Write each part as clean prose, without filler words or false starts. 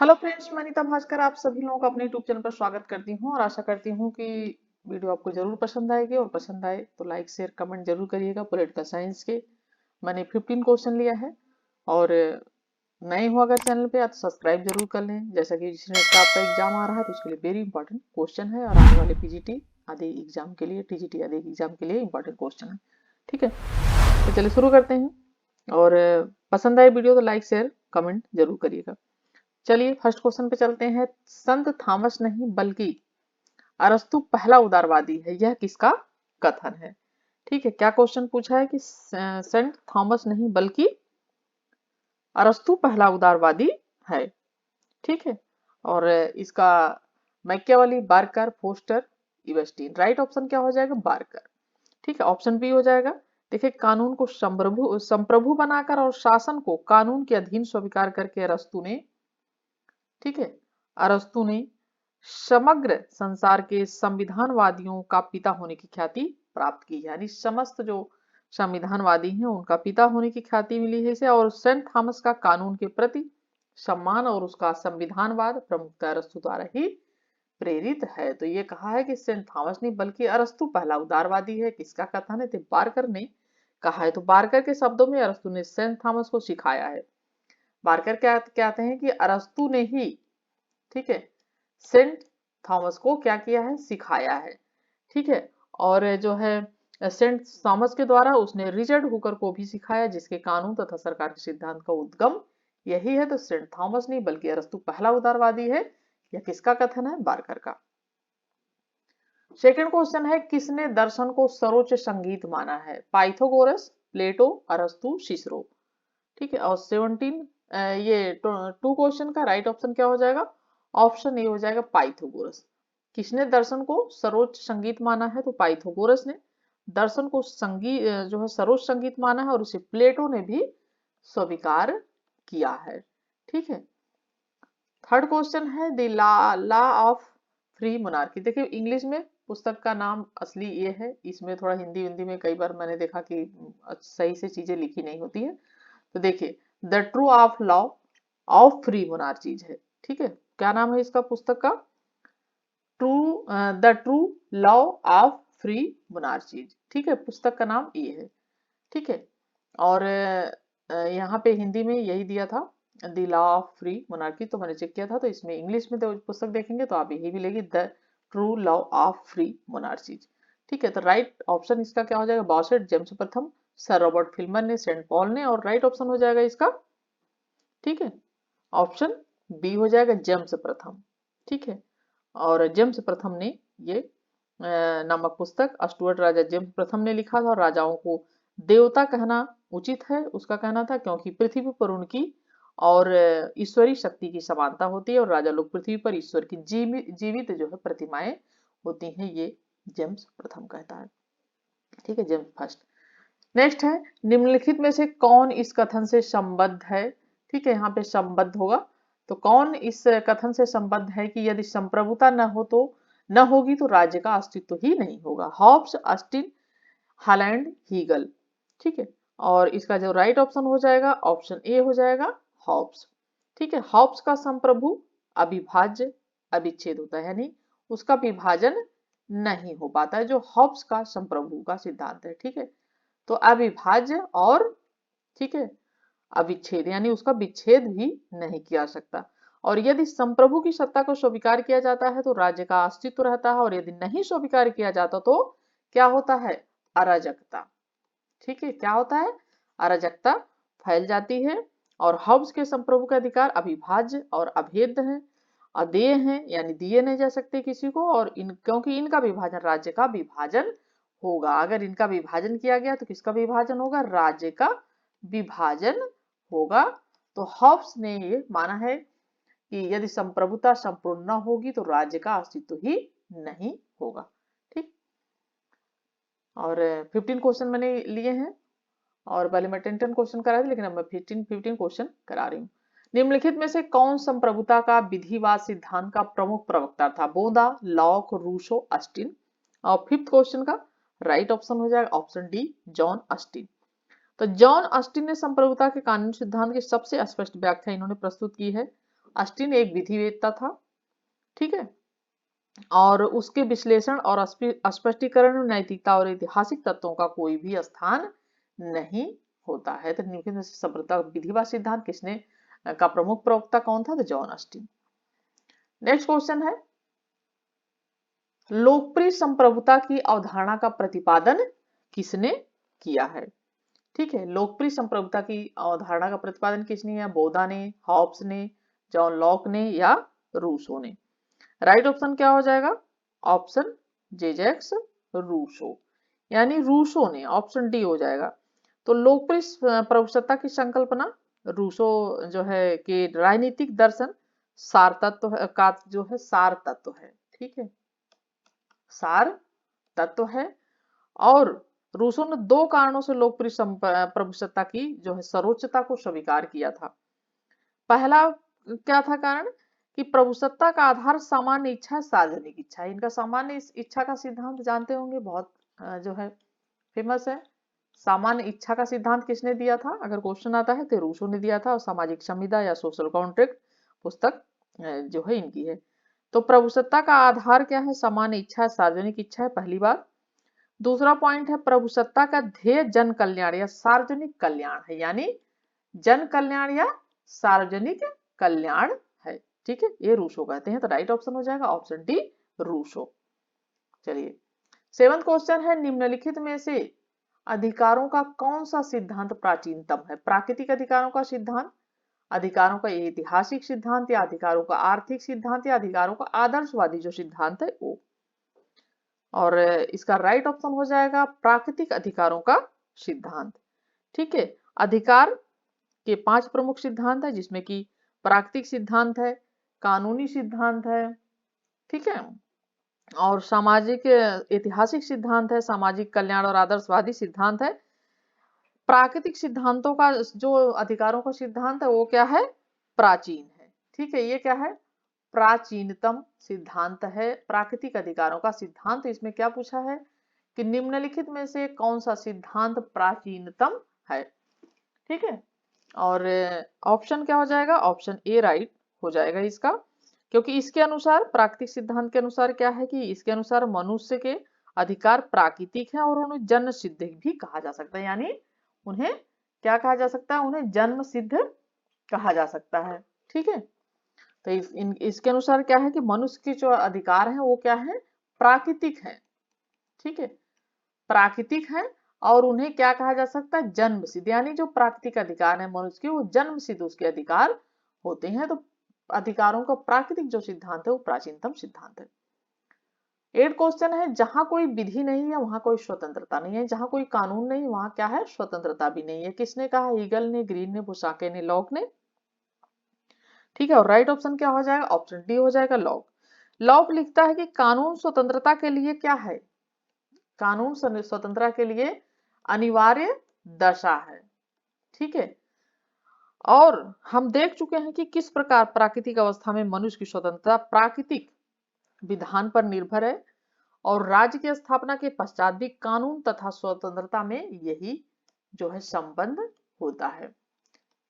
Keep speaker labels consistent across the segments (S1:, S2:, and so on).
S1: Hello friends, मैं अनीता भास्कर आप सभी लोगों का अपने यूट्यूब चैनल पर स्वागत करती हूं और आशा करती हूं कि वीडियो आपको जरूर पसंद आएगी और पसंद आए तो लाइक शेयर कमेंट जरूर करिएगा। पॉलिटिकल साइंस के मैंने 15 क्वेश्चन लिया है और नए हो अगर चैनल पे तो सब्सक्राइब जरूर कर लें। जैसा कि जिस नेट का आपका एग्जाम आ रहा है तो उसके लिए वेरी इंपॉर्टेंट क्वेश्चन है और आने वाले पीजीटी आदि एग्जाम के लिए टीजीटी आदि एग्जाम के लिए इंपॉर्टेंट क्वेश्चन है। ठीक है, तो चलिए शुरू करते हैं और पसंद आए वीडियो तो लाइक शेयर कमेंट जरूर करिएगा। चलिए फर्स्ट क्वेश्चन पे चलते हैं। संत थॉमस नहीं बल्कि अरस्तु पहला उदारवादी है, यह किसका कथन है? ठीक है, क्या क्वेश्चन पूछा है कि सेंट थॉमस नहीं बल्कि अरस्तु पहला उदारवादी है। ठीक है, और इसका मैकियावेली, बार्कर, फोस्टर, इवेस्टीन। राइट ऑप्शन क्या हो जाएगा? बार्कर। ठीक है, ऑप्शन बी हो जाएगा। देखिए, कानून को संप्रभु बनाकर और शासन को कानून के अधीन स्वीकार करके अरस्तु ने, ठीक है, अरस्तु ने समग्र संसार के संविधानवादियों का पिता होने की ख्याति प्राप्त की है। यानी समस्त जो संविधानवादी हैं उनका पिता होने की ख्याति मिली है इसे। और सेंट थॉमस का कानून के प्रति सम्मान और उसका संविधानवाद प्रमुखता अरस्तु द्वारा ही प्रेरित है। तो ये कहा है कि सेंट थॉमस नहीं बल्कि अरस्तु पहला उदारवादी है। किसका कथन है? तो बार्कर ने कहा है। तो बार्कर के शब्दों में अरस्तु ने सेंट थॉमस को सिखाया है। बार्कर क्या कहते हैं कि अरस्तु ने ही, ठीक है, सेंट थॉमस को क्या किया है? सिखाया है। ठीक है, और जो है सेंट थॉमस के द्वारा उसने रिचर्ड हुकर को भी सिखाया, जिसके कानून तथा सरकार के सिद्धांत का उद्गम यही है। तो सेंट थॉमस नहीं बल्कि अरस्तु पहला उदारवादी है। यह किसका कथन है? बार्कर का। सेकंड क्वेश्चन है, किसने दर्शन को सर्वोच्च संगीत माना है? पाइथागोरस, प्लेटो, अरस्तु, सिसरो। ठीक है, और 17 ये टू क्वेश्चन का राइट ऑप्शन क्या हो जाएगा? ऑप्शन ए हो जाएगा पाइथागोरस। किसने दर्शन को सर्वोच्च संगीत माना है? तो पाइथागोरस ने दर्शन को संगीत जो है सर्वोच्च संगीत माना है और उसे प्लेटो ने भी स्वीकार किया है। ठीक है, थर्ड क्वेश्चन है the law of free monarchy. देखिए, इंग्लिश में पुस्तक का नाम असली ये है, इसमें थोड़ा हिंदी हिंदी में कई बार मैंने देखा कि सही से चीजें लिखी नहीं होती है। तो देखिए, the true of law of free monarchies है। ठीक है, क्या नाम है इसका पुस्तक का? True the true law of free monarchies. ठीक है, पुस्तक का नाम ये है। ठीक है, और यहाँ पे हिंदी में यही दिया था, the law of free monarchy. तो मैंने चेक किया था, तो इसमें इंग्लिश में तो पुस्तक देखेंगे तो आप यही मिलेगी, the true law of free monarchies. ठीक है, तो राइट ऑप्शन इसका क्या हो जाएगा? बॉसेट, जेम्स प्रथम, सर रॉबर्ट फिल्मर ने, सेंट पॉल ने। और राइट ऑप्शन हो जाएगा इसका, ठीक है, ऑप्शन बी हो जाएगा, जेम्स प्रथम। ठीक है, और जेम्स प्रथम ने ये नामक पुस्तक स्टुअर्ट राजा जेम्स प्रथम ने लिखा था। और राजाओं को देवता कहना उचित है, उसका कहना था, क्योंकि पृथ्वी पर उनकी और ईश्वरीय शक्ति की समानता होती है और राजा लोग पृथ्वी पर ईश्वर की जीवित जो है प्रतिमाएं होती हैं, ये जेम्स प्रथम कहता है। ठीक है, जेम्स फर्स्ट। नेक्स्ट है, निम्नलिखित में से कौन इस कथन से संबद्ध है? ठीक है, यहाँ पे संबद्ध होगा। तो कौन इस कथन से संबद्ध है कि यदि संप्रभुता न होगी तो राज्य का अस्तित्व ही नहीं होगा? Hobbes, Austin, Holland, Hegel. ठीक है, और इसका जो राइट ऑप्शन हो जाएगा, ऑप्शन ए हो जाएगा, हॉब्स। ठीक है, हॉब्स का संप्रभु अविभाज्य अविच्छेद होता है, यानी उसका विभाजन नहीं हो पाता है, जो हॉब्स का संप्रभु का सिद्धांत है। ठीक है, तो अविभाज्य और, ठीक है, अविच्छेद, यानी उसका विच्छेद भी नहीं किया सकता। और यदि संप्रभु की सत्ता को स्वीकार किया जाता है तो राज्य का अस्तित्व रहता है, और यदि नहीं स्वीकार किया जाता तो क्या होता है? अराजकता। ठीक है, क्या होता है? अराजकता फैल जाती है। और हब्स के संप्रभु के अधिकार अविभाज्य और अभेद्य हैं, अदेय हैं, यानी दिए नहीं जा सकते किसी को। और क्योंकि इनका विभाजन राज्य का विभाजन होगा। अगर इनका विभाजन किया गया तो किसका विभाजन होगा? राज्य का विभाजन होगा। तो हॉब्स ने ये माना है कि यदि संप्रभुता संपूर्ण न होगी तो राज्य का अस्तित्व ही नहीं होगा। ठीक, और 15 क्वेश्चन मैंने लिए हैं और पहले मैं 10 क्वेश्चन करा था, लेकिन अब मैं 15 क्वेश्चन करा रही हूँ। निम्नलिखित में से कौन संप्रभुता का विधिवाद सिद्धांत का प्रमुख प्रवक्ता था? बोदा, लॉक, रूसो, ऑस्टिन। और 5th क्वेश्चन का राइट ऑप्शन हो जाएगा ऑप्शन डी, जॉन ऑस्टिन। तो जॉन ऑस्टिन ने संप्रभुता के कानूनी सिद्धांत की सबसे स्पष्ट व्याख्या इन्होंने प्रस्तुत की है। ऑस्टिन एक विधिवेत्ता था, ठीक है, और उसके विश्लेषण और स्पष्टीकरण में नैतिकता और ऐतिहासिक तत्वों का कोई भी स्थान नहीं होता है। तो निम्नलिखित में से सभ्यता विधिवाद सिद्धांत किसने का प्रमुख प्रवक्ता कौन था? तो जॉन ऑस्टिन। नेक्स्ट क्वेश्चन है, लोकप्रिय संप्रभुता की अवधारणा का प्रतिपादन किसने किया है? ठीक है, लोकप्रिय संप्रभुता की अवधारणा का प्रतिपादन किसने किया? बोधा ने, हॉब्स ने, जॉन लॉक ने या रूसो ने? राइट ऑप्शन क्या हो जाएगा? ऑप्शन जेजेक्स रूसो, यानी रूसो ने, ऑप्शन डी हो जाएगा। तो लोकप्रिय प्रभुसत्ता की संकल्पना रूसो जो है कि राजनीतिक दर्शन सार तत्व का जो है सार तत्व है, ठीक है, सार तत्व है। और रूसो ने दो कारणों से लोकप्रिय प्रभुसत्ता की जो है सर्वोच्चता को स्वीकार किया था। पहला क्या था कारण? कि प्रभुसत्ता का आधार सामान्य इच्छा, सार्वजनिक इच्छा। इनका सामान्य इच्छा का सिद्धांत जानते होंगे, बहुत जो है फेमस है। सामान्य इच्छा का सिद्धांत किसने दिया था? अगर क्वेश्चन आता है तो रूसो ने दिया था, और सामाजिक संविदा या सोशल कॉन्ट्रैक्ट पुस्तक जो है इनकी है। तो प्रभुसत्ता का आधार क्या है? सामान्य इच्छा, सार्वजनिक इच्छा है, पहली बात। दूसरा पॉइंट है प्रभुसत्ता का ध्येय जन कल्याण या सार्वजनिक कल्याण है, यानी जन कल्याण या सार्वजनिक कल्याण है, ठीक है, ये रूसो कहते हैं। तो राइट ऑप्शन हो जाएगा ऑप्शन डी रूसो। चलिए, सेवंथ क्वेश्चन है, निम्नलिखित में से अधिकारों का कौन सा सिद्धांत प्राचीनतम है? प्राकृतिक अधिकारों का सिद्धांत, अधिकारों का ऐतिहासिक सिद्धांत, या अधिकारों का आर्थिक सिद्धांत, या अधिकारों का आदर्शवादी जो सिद्धांत है वो? और इसका राइट ऑप्शन हो जाएगा प्राकृतिक अधिकारों का सिद्धांत, ठीक है। अधिकार के 5 प्रमुख सिद्धांत है, जिसमें कि प्राकृतिक सिद्धांत है, कानूनी सिद्धांत है, ठीक है, और सामाजिक ऐतिहासिक सिद्धांत है, सामाजिक कल्याण और आदर्शवादी सिद्धांत है। प्राकृतिक सिद्धांतों का जो अधिकारों का सिद्धांत है वो क्या है? प्राचीन है, ठीक है, ये क्या है? प्राचीनतम सिद्धांत है प्राकृतिक अधिकारों का सिद्धांत। इसमें क्या पूछा है कि निम्नलिखित में से कौन सा सिद्धांत प्राचीनतम है, ठीक है। और ऑप्शन क्या हो जाएगा? ऑप्शन ए राइट हो जाएगा इसका, क्योंकि इसके अनुसार, प्राकृतिक सिद्धांत के अनुसार क्या है कि इसके अनुसार मनुष्य के अधिकार प्राकृतिक हैं और उन्हें जन्म सिद्ध भी कहा जा सकता है, यानी उन्हें क्या कहा जा सकता है? उन्हें जन्म सिद्ध कहा जा सकता है, ठीक है। तो इसके अनुसार क्या है कि मनुष्य के जो अधिकार हैं वो क्या है? प्राकृतिक है, ठीक है, प्राकृतिक है, और उन्हें क्या कहा जा सकता है? जन्म सिद्ध, यानी जो प्राकृतिक अधिकार है मनुष्य के वो जन्म सिद्ध उसके अधिकार होते हैं। तो अधिकारों का प्राकृतिक जो सिद्धांत है वो प्राचीनतम सिद्धांत है। 8 क्वेश्चन है, जहां कोई विधि नहीं है वहां कोई स्वतंत्रता नहीं है, जहां कोई कानून नहीं वहां क्या है? स्वतंत्रता भी नहीं है। किसने कहा? ईगल ने, ग्रीन ने, बुसाके ने, लॉक ने, ठीक है। और राइट ऑप्शन क्या हो जाएगा? ऑप्शन डी हो जाएगा लॉक। लॉक लिखता है कि कानून स्वतंत्रता के लिए क्या है? कानून स्वतंत्रता के लिए अनिवार्य दशा है, ठीक है। और हम देख चुके हैं कि किस प्रकार प्राकृतिक अवस्था में मनुष्य की स्वतंत्रता प्राकृतिक विधान पर निर्भर है, और राज्य की स्थापना के पश्चात भी कानून तथा स्वतंत्रता में यही जो है संबंध होता है,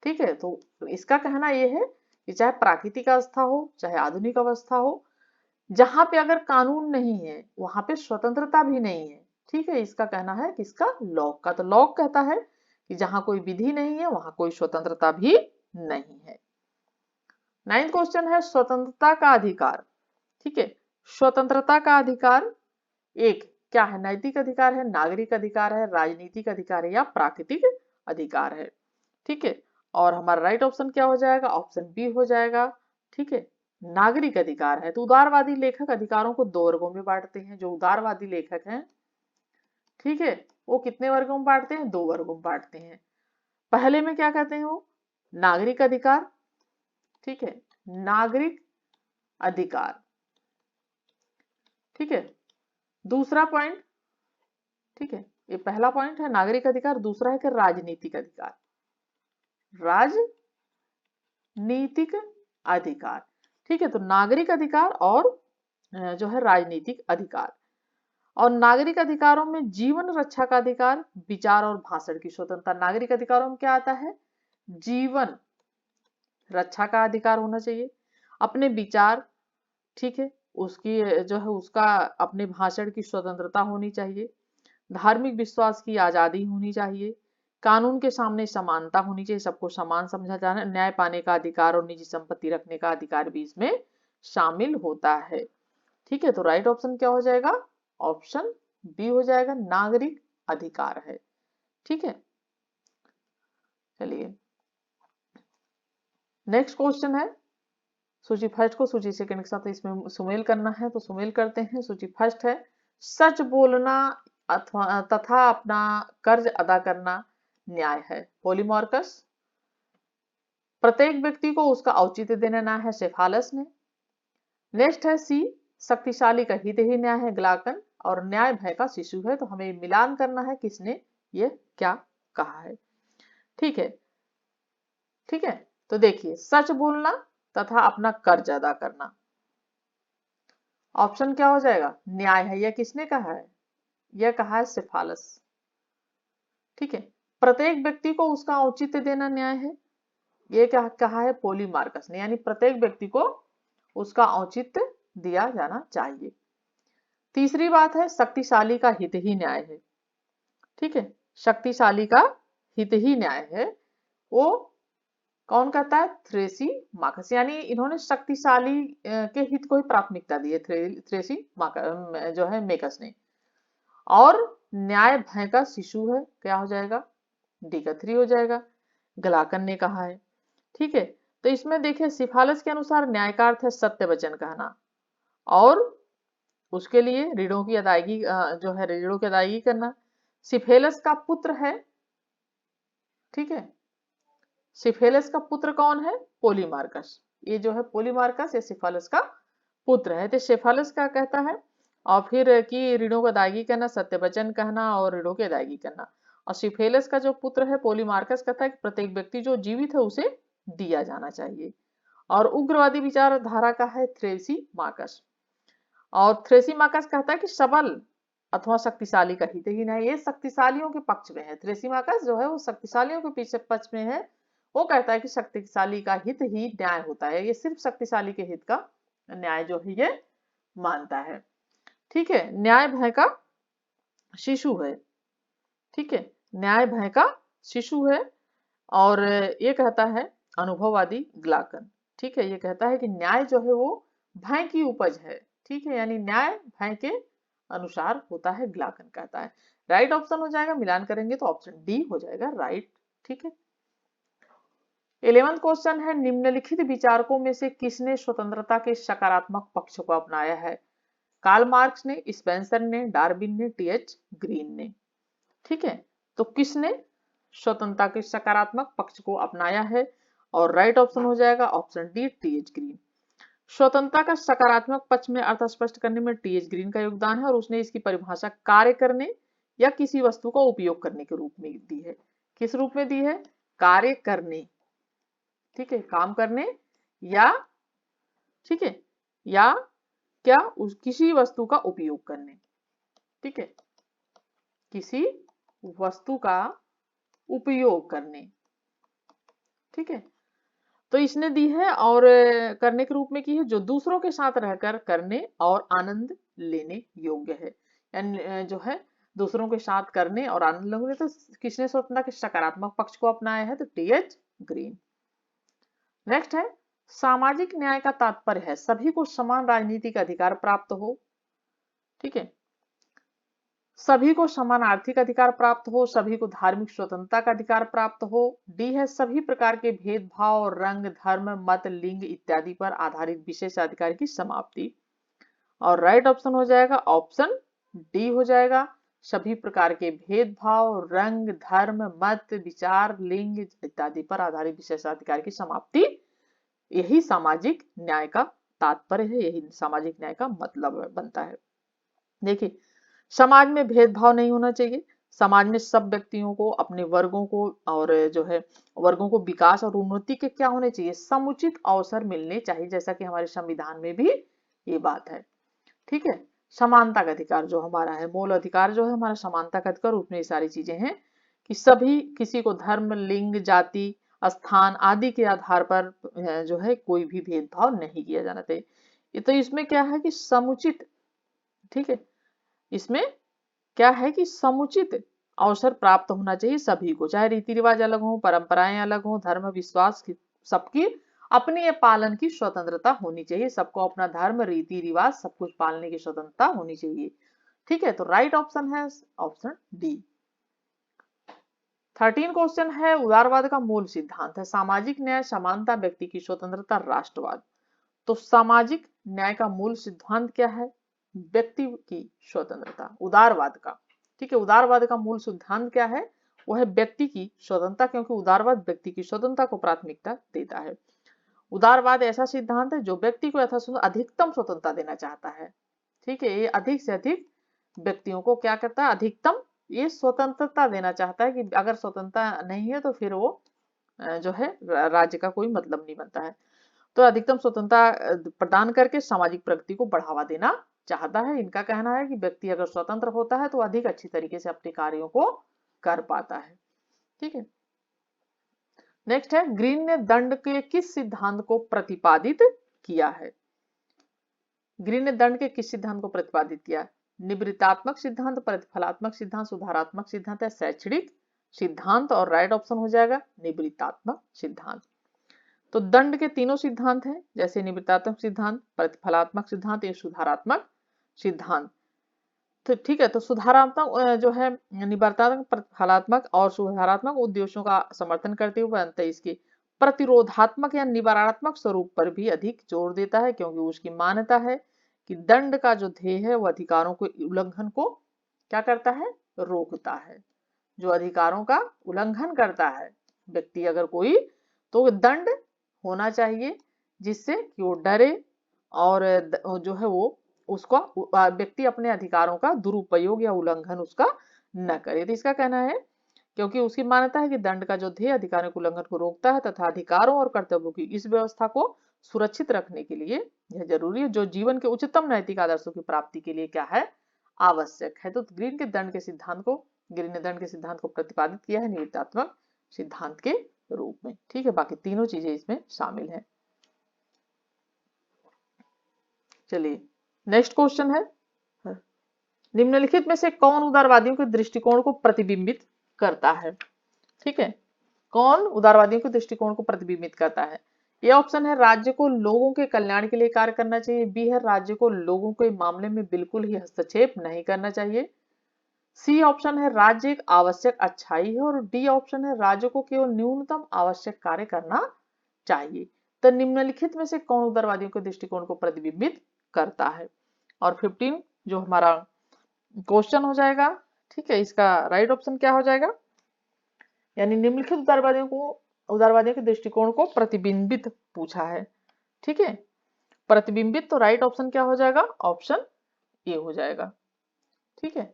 S1: ठीक है। तो इसका कहना यह है कि चाहे प्राकृतिक अवस्था हो चाहे आधुनिक अवस्था हो, जहां पे अगर कानून नहीं है वहां पे स्वतंत्रता भी नहीं है, ठीक है। इसका कहना है किसका? लॉक का। तो लॉक कहता है कि जहां कोई विधि नहीं है वहां कोई स्वतंत्रता भी नहीं है। 9th क्वेश्चन है, स्वतंत्रता का अधिकार, ठीक है, स्वतंत्रता का अधिकार एक क्या है? नैतिक अधिकार है, नागरिक अधिकार है, राजनीतिक अधिकार है, या प्राकृतिक अधिकार है, ठीक है। और हमारा राइट ऑप्शन क्या हो जाएगा? ऑप्शन बी हो जाएगा, ठीक है, नागरिक अधिकार है। तो उदारवादी लेखक अधिकारों को 2 वर्गों में बांटते हैं। जो उदारवादी लेखक हैं, ठीक है, वो कितने वर्गों में बांटते हैं? 2 वर्गों में बांटते हैं। पहले में क्या कहते हैं वो? नागरिक अधिकार, ठीक है, नागरिक अधिकार, ठीक है। दूसरा पॉइंट, ठीक है, ये पहला पॉइंट है नागरिक अधिकार। दूसरा है कि राजनीतिक अधिकार, राजनीतिक अधिकार, ठीक है। तो नागरिक अधिकार और जो है राजनीतिक अधिकार। और नागरिक अधिकारों में जीवन रक्षा का अधिकार, विचार और भाषण की स्वतंत्रता। नागरिक अधिकारों में क्या आता है? जीवन रक्षा का अधिकार होना चाहिए, अपने विचार, ठीक है, उसकी जो है उसका अपने भाषण की स्वतंत्रता होनी चाहिए, धार्मिक विश्वास की आजादी होनी चाहिए, कानून के सामने समानता होनी चाहिए, सबको समान समझा जाना, न्याय पाने का अधिकार और निजी संपत्ति रखने का अधिकार भी इसमें शामिल होता है। ठीक है, तो राइट ऑप्शन क्या हो जाएगा? ऑप्शन बी हो जाएगा, नागरिक अधिकार है। ठीक है, चलिए नेक्स्ट क्वेश्चन है, सूची फर्स्ट को सूची सेकंड के साथ इसमें सुमेल करना है, तो सुमेल करते हैं। सूची फर्स्ट है, सच बोलना अथवा तथा अपना कर्ज अदा करना न्याय है, पॉलीमार्कस। प्रत्येक व्यक्ति को उसका औचित्य देना न्याय है, सेफालस ने। नेक्स्ट है सी, शक्तिशाली का हित ही न्याय है, ग्लाकन। और न्याय भय का शिशु है, तो हमें मिलान करना है किसने ये क्या कहा है। ठीक है, ठीक है, तो देखिए सच बोलना तथा अपना कर्ज अदा करना, ऑप्शन क्या हो जाएगा? न्याय है। यह किसने कहा है? यह कहा है सेफालस। ठीक है, प्रत्येक व्यक्ति को उसका औचित्य देना न्याय है, यह क्या कहा है? पॉलीमार्कस ने, यानी प्रत्येक व्यक्ति को उसका औचित्य दिया जाना चाहिए। तीसरी बात है, शक्तिशाली का हित ही न्याय है। ठीक है, शक्तिशाली का हित ही न्याय है, वो कौन कहता है? थ्रेसी मार्कस, यानी इन्होंने शक्तिशाली के हित को ही प्राथमिकता दी है, थ्रेसी मार्कस जो है मेकस ने। और न्याय भय का शिशु है, क्या हो जाएगा? डी का 3 हो जाएगा, ग्लाकन ने कहा है। ठीक है, तो इसमें देखिए सिफारिश के अनुसार न्याय का अर्थ है सत्य वचन कहना, और उसके लिए ऋणों की अदायगी जो है ऋणों की अदायगी करना। सिफेलस का पुत्र है, ठीक है, सिफेलस का पुत्र कौन है? पॉलीमार्कस। ये जो है पॉलीमार्कस ये सिफालस का पुत्र है। तो सिफालस क्या कहता है? और फिर कि ऋणों की अदायगी करना, सत्य वचन कहना और ऋणों की अदायगी करना। और सिफेलस का जो पुत्र है पॉलीमार्कस कहता है कि प्रत्येक व्यक्ति जो जीवित है उसे दिया जाना चाहिए। और उग्रवादी विचारधारा का है थ्रेसी मार्कस। और थ्रेसी मार्कस कहता है कि सबल अथवा शक्तिशाली का हित ही नहीं, ये शक्तिशालियों के पक्ष में है। थ्रेसी मार्कस जो है वो शक्तिशालियों के पीछे पक्ष में है, वो कहता है कि शक्तिशाली का हित ही न्याय होता है, ये सिर्फ शक्तिशाली के हित का न्याय जो है ये मानता है। ठीक है, न्याय भय का शिशु है। ठीक है, न्याय भय का शिशु है, और ये कहता है अनुभववादी ग्लाकन। ठीक है, ये कहता है कि न्याय जो है वो भय की उपज है। ठीक है, यानी न्याय भय के अनुसार होता है, ग्लाकन कहता है। राइट ऑप्शन हो जाएगा, मिलान करेंगे तो ऑप्शन डी हो जाएगा राइट। ठीक है, 11वां क्वेश्चन है, निम्नलिखित विचारकों में से किसने स्वतंत्रता के सकारात्मक पक्ष को अपनाया है? कार्ल मार्क्स ने, स्पेंसर ने, डार्विन ने, टीएच ग्रीन ने। ठीक है, तो किसने स्वतंत्रता के सकारात्मक पक्ष को अपनाया है? और राइट ऑप्शन हो जाएगा ऑप्शन डी, टीएच ग्रीन। स्वतंत्रता का सकारात्मक पक्ष में अर्थ स्पष्ट करने में टीएच ग्रीन का योगदान है, और उसने इसकी परिभाषा कार्य करने या किसी वस्तु का उपयोग करने के रूप में दी है। किस रूप में दी है? कार्य करने, ठीक है, काम करने, या ठीक है, या क्या उस किसी वस्तु का उपयोग करने। ठीक है, किसी वस्तु का उपयोग करने। ठीक है, तो इसने दी है और करने के रूप में की है, जो दूसरों के साथ रहकर करने और आनंद लेने योग्य है। यानी जो है दूसरों के साथ करने और आनंद लेने, तो किसने स्वतंत्रता के सकारात्मक पक्ष को अपनाया है? तो टीएच ग्रीन। नेक्स्ट है, सामाजिक न्याय का तात्पर्य है सभी को समान राजनीतिक अधिकार प्राप्त हो। ठीक है, सभी को समान आर्थिक अधिकार प्राप्त हो, सभी को धार्मिक स्वतंत्रता का अधिकार प्राप्त हो। डी है, सभी प्रकार के भेदभाव, रंग, धर्म, मत, लिंग इत्यादि पर आधारित विशेषाधिकार की समाप्ति। और राइट ऑप्शन हो जाएगा ऑप्शन डी हो जाएगा, सभी प्रकार के भेदभाव, रंग, धर्म, मत, विचार, लिंग इत्यादि पर आधारित विशेषाधिकार की समाप्ति। यही सामाजिक न्याय का तात्पर्य है, यही सामाजिक न्याय का मतलब बनता है। देखिए, समाज में भेदभाव नहीं होना चाहिए, समाज में सब व्यक्तियों को, अपने वर्गों को और जो है वर्गों को विकास और उन्नति के क्या होने चाहिए? समुचित अवसर मिलने चाहिए, जैसा कि हमारे संविधान में भी ये बात है। ठीक है, समानता का अधिकार जो हमारा है, मूल अधिकार जो है हमारा समानता का अधिकार, उसमें ये सारी चीजें हैं कि सभी, किसी को धर्म, लिंग, जाति स्थान आदि के आधार पर जो है कोई भी भेदभाव नहीं किया जाना चाहिए। तो इसमें क्या है कि समुचित, ठीक है, इसमें क्या है कि समुचित अवसर प्राप्त होना चाहिए सभी को, चाहे रीति रिवाज अलग हो, परंपराएं अलग हो, धर्म विश्वास की सबकी अपनी ये पालन की स्वतंत्रता होनी चाहिए। सबको अपना धर्म रीति रिवाज सब कुछ पालने की स्वतंत्रता होनी चाहिए। ठीक है, तो राइट ऑप्शन है ऑप्शन डी। 13 क्वेश्चन है उदारवाद का मूल सिद्धांत है सामाजिक न्याय, समानता, व्यक्ति की स्वतंत्रता, राष्ट्रवाद। तो सामाजिक न्याय का मूल सिद्धांत क्या है? व्यक्ति की स्वतंत्रता, उदारवाद का। ठीक है, उदारवाद का मूल सिद्धांत क्या है? वो है व्यक्ति की स्वतंत्रता, क्योंकि उदारवाद व्यक्ति की स्वतंत्रता को प्राथमिकता देता है। उदारवाद ऐसा सिद्धांत है जो व्यक्ति को अधिकतम स्वतंत्रता देना चाहता है। ठीक है, ये अधिक से अधिक व्यक्तियों को क्या करता है? अधिकतम ये स्वतंत्रता देना चाहता है कि अगर स्वतंत्रता नहीं है तो फिर वो जो है राज्य का कोई मतलब नहीं बनता है। तो अधिकतम स्वतंत्रता प्रदान करके सामाजिक प्रगति को बढ़ावा देना चाहता है। इनका कहना है कि व्यक्ति अगर स्वतंत्र होता है तो अधिक अच्छी तरीके से अपने कार्यों को कर पाता है। ठीक है, नेक्स्ट है ग्रीन ने दंड के किस सिद्धांत को प्रतिपादित किया है? ग्रीन ने दंड के किस सिद्धांत को प्रतिपादित किया? निवृत्तात्मक सिद्धांत, प्रतिफलात्मक सिद्धांत, सुधारात्मक सिद्धांत या शैक्षणिक सिद्धांत। और राइट ऑप्शन हो जाएगा निवृत्तात्मक सिद्धांत। तो दंड के तीनों सिद्धांत हैं, जैसे निवृत्तात्मक सिद्धांत, प्रतिफलात्मक सिद्धांत या सुधारात्मक सिद्धांत। तो ठीक है, तो सुधारात्मक जो है निवृत्तात्मक, प्रतिफलात्मक और सुधारात्मक उद्देश्यों का समर्थन करते हुए अंत इसके प्रतिरोधात्मक या निवारणात्मक स्वरूप पर भी अधिक जोर देता है, क्योंकि उसकी मान्यता है कि दंड का जो ध्येय है वो अधिकारों के उल्लंघन को क्या करता है? रोकता है। जो अधिकारों का उल्लंघन करता है व्यक्ति अगर कोई, तो दंड होना चाहिए जिससे कि वो डरे और जो है वो उसका व्यक्ति अपने अधिकारों का दुरुपयोग या उल्लंघन उसका न करे। तो इसका कहना है क्योंकि उसकी मान्यता है कि दंड का जो ध्येय अधिकारों के उल्लंघन को रोकता है तथा अधिकारों और कर्तव्यों की इस व्यवस्था को सुरक्षित रखने के लिए यह जरूरी है, जो जीवन के उच्चतम नैतिक आदर्शों की प्राप्ति के लिए क्या है? आवश्यक है। तो ग्रीन ने दंड के सिद्धांत को प्रतिपादित किया है निवृत्तात्मक सिद्धांत के रूप में। ठीक है, बाकी तीनों चीजें इसमें शामिल हैं। चलिए नेक्स्ट क्वेश्चन है, निम्नलिखित में से कौन उदारवादियों के दृष्टिकोण को प्रतिबिंबित करता है? ठीक है, कौन उदारवादियों के दृष्टिकोण को प्रतिबिंबित करता है? ये ऑप्शन है राज्य को लोगों के कल्याण के लिए कार्य करना चाहिए, बी है राज्य को लोगों के मामले में बिल्कुल ही हस्तक्षेप नहीं करना चाहिए, सी ऑप्शन है राज्य एक आवश्यक अच्छाई है, और डी ऑप्शन है राज्य को केवल न्यूनतम आवश्यक कार्य करना चाहिए। तो निम्नलिखित में से कौन उदारवादियों के दृष्टिकोण को प्रतिबिंबित करता है? और 15 जो हमारा क्वेश्चन हो जाएगा, ठीक है, इसका राइट ऑप्शन क्या हो जाएगा? यानी निम्नलिखित उदारवादियों के दृष्टिकोण को प्रतिबिंबित पूछा है। ठीक है, प्रतिबिंबित, तो राइट ऑप्शन क्या हो जाएगा? ऑप्शन ए हो जाएगा। ठीक है,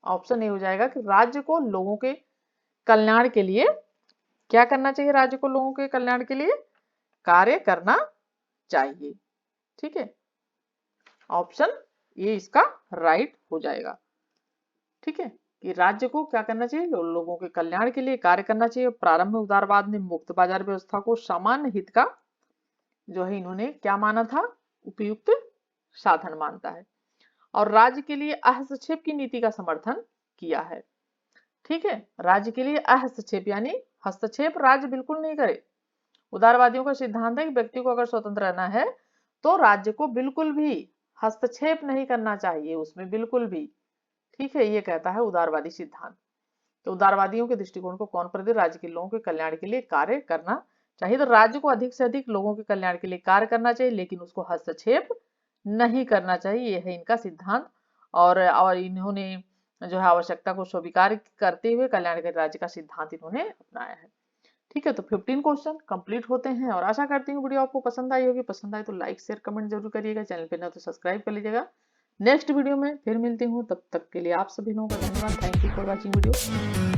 S1: ऑप्शन ए हो जाएगा कि राज्य को लोगों के कल्याण के लिए क्या करना चाहिए? राज्य को लोगों के कल्याण के लिए कार्य करना चाहिए। ठीक है, ऑप्शन ये इसका राइट हो जाएगा। ठीक है, कि राज्य को क्या करना चाहिए? लोगों के कल्याण के लिए कार्य करना चाहिए। प्रारंभ में उदारवाद ने मुक्त बाजार व्यवस्था को सामान्य हित का जो है इन्होंने क्या माना था? उपयुक्त साधन मानता है, और राज्य के लिए हस्तक्षेप की नीति का समर्थन किया है। ठीक है, राज्य के लिए हस्तक्षेप यानी हस्तक्षेप राज्य बिल्कुल नहीं करे। उदारवादियों का सिद्धांत है कि व्यक्ति को अगर स्वतंत्र रहना है तो राज्य को बिल्कुल भी हस्तक्षेप नहीं करना चाहिए उसमें, बिल्कुल भी। ठीक है, ये कहता है उदारवादी सिद्धांत। तो उदारवादियों के दृष्टिकोण को कौन प्रतिनिधित्व? राज्य के लोगों के कल्याण के लिए कार्य करना चाहिए। तो राज्य को अधिक से अधिक लोगों के कल्याण के लिए कार्य करना चाहिए, लेकिन उसको हस्तक्षेप नहीं करना चाहिए, यह है इनका सिद्धांत। और इन्होंने जो है आवश्यकता को स्वीकार करते हुए कल्याणकारी राज्य का सिद्धांत इन्होंने अपनाया है। ठीक है, तो 15 क्वेश्चन कंप्लीट होते हैं, और आशा करती हूँ वीडियो आपको पसंद आई होगी। पसंद आए तो लाइक शेयर कमेंट जरूर करिएगा, चैनल पे न तो सब्सक्राइब कर लीजिएगा। नेक्स्ट वीडियो में फिर मिलती हूँ, तब तक के लिए आप सभी लोगों का धन्यवाद। Thank you for watching video.